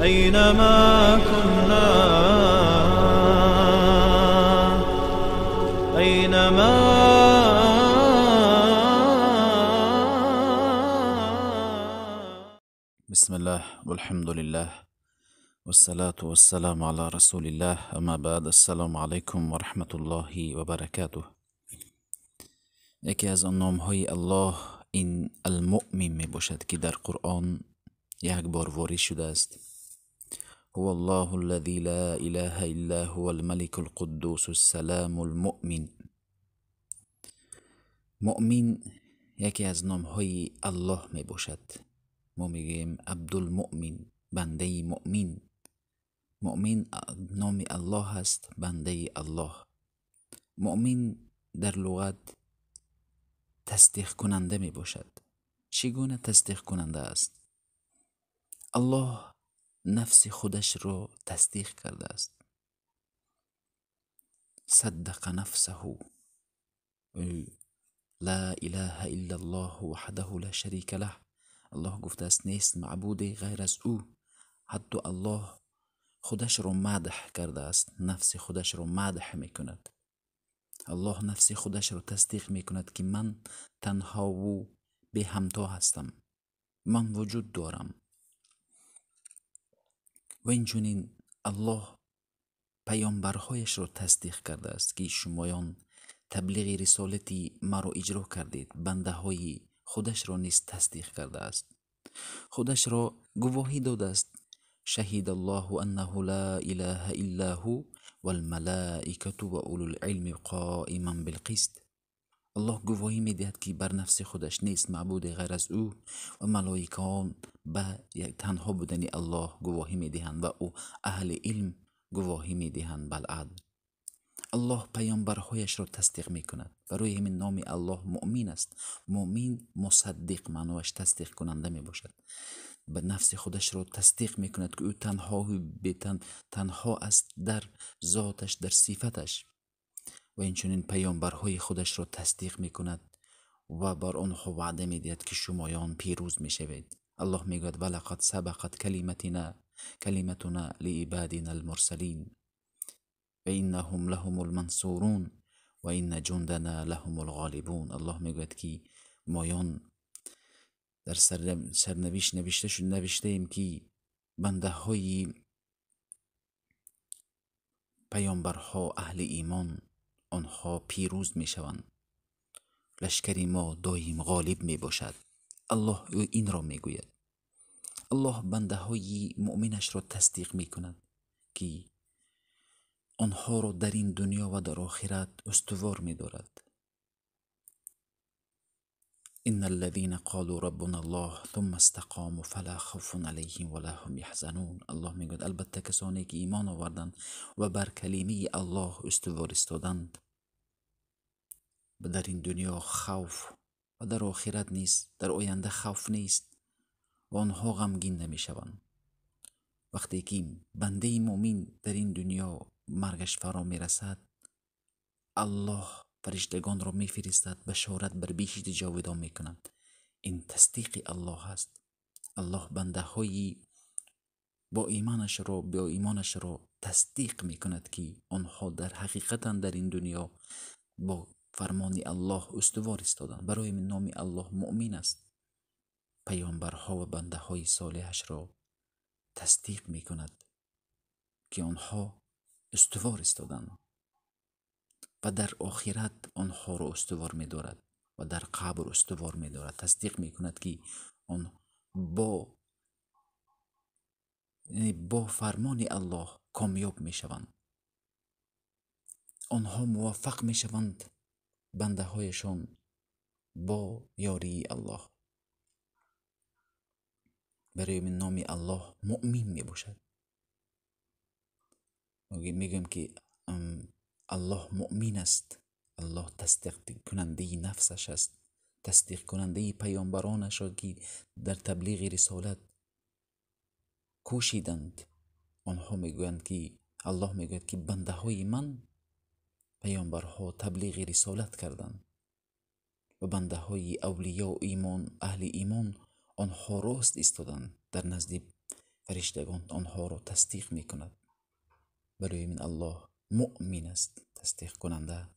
أينما كنا أينما بسم الله والحمد لله والصلاة والسلام على رسول الله. اما بعد، السلام علیکم و رحمت الله و برکاته. یکی از آن نام های الله این المؤمن می باشد که در قرآن یک بار وارد شده است. هو الله الذي لا اله الا هو الملك القدوس السلام المؤمن. مؤمن یکی از نام های الله می باشد. ما میگیم عبدالمؤمن، بنده مؤمن. مؤمن نام الله است، بنده الله. مؤمن در لغت تصدیق کننده می باشد. چگونه تصدیق کننده است؟ الله نفس خودش را تصدیق کرده است. صدق نفسه، لا اله الا الله وحده لا شریک له. الله گفته است نیست معبودی غیر از او. حتی الله خودش را مدح کرده است، نفس خودش را مدح می کند. الله نفس خودش را تصدیق می کند که من تنها و به همتا هستم، من وجود دارم. و اینچنین الله پیامبرهایش را تصدیق کرده است که شمایان تبلیغ رسالتی مرا اجرا کردید. بنده های خودش را نیز تصدیق کرده است، خودش را گواهی داده است. شهید الله انه لا اله الا هو والملائکة و اولو العلم قائما بالقسط. الله گواهی میدهد که بر نفس خودش نیست معبود غیر از او و ملائکان به یک تنها بودن الله گواهی میدهند و او اهل علم گواهی میدهند بالعدل. الله پیامبرهایش را تصدیق میکند. برای همین نام الله مؤمن است. مؤمن مصدق معنیش تصدیق کننده میباشد. به نفس خودش را تصدیق میکند که او تنها است در ذاتش، در صفتش. و اینچنین پیامبرهای خودش را تصدیق میکند و بر آنها وعده میدهد که شمایان پیروز میشوید. الله میگوید ولقد سبقت کلمتنا لعبادنا المرسلین و انهم لهم المنصورون و ان جندنا لهم الغالبون. الله میگوید که مایان در سرنوشت نوشته ایم که بنده های پیامبرها اهل ایمان آنها پیروز می شوند. لشکری ما دایم غالب می باشد. الله این را می گوید. الله بنده های مؤمنش را تصدیق می کند که آنها را در این دنیا و در آخرت استوار می دارد. ان الذين قالوا ربنا الله ثم استقاموا فلا خوف عليهم ولا هم يحزنون. الله میگوید البته کسانی که ایمان آوردند و بر کلمه الله استوار ایستادند در این دنیا خوف و در آخرت نیست، در آینده خوف نیست و آنها غمگین نمی شوند. وقتی که بنده مؤمن در این دنیا مرگش فرا می رسد، الله فرشتگان را می فرستد بشارت بر بهشت جاودان می کند. این تصدیق الله است. الله بنده های با ایمانش را تصدیق می کند که آنها در حقیقتا در این دنیا با فرمان الله استوار ایستادند. برای من نام الله مؤمن است. پیامبرها و بنده های صالحش را تصدیق می کند که آنها استوار ایستادند و در آخرت آنها را استوار می دارد و در قبر استوار می دارد. تصدیق می کند که آن با فرمان الله کامیاب می شوند. آنها موفق می شوند بنده هایشان با یاری الله. برای من نام الله مؤمن می باشد. میگم که الله مؤمن است. الله تصدیق کننده نفسش است، تصدیق کننده پیامبرانش را که در تبلیغ رسالت کوشیدند. آنها میگویند که الله میگوید که بنده های من پیامبرها تبلیغ رسالت کردند و بنده های اولیاء و ایمان اهل ایمان آنها راست ایستادند در نزد فرشتگان آنها را تصدیق می کند. برای من الله مؤمن است، تصدیق کننده.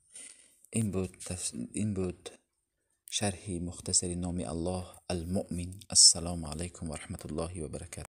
این بود شرح مختصر نام الله المؤمن. السلام علیکم و رحمت الله و برکاته.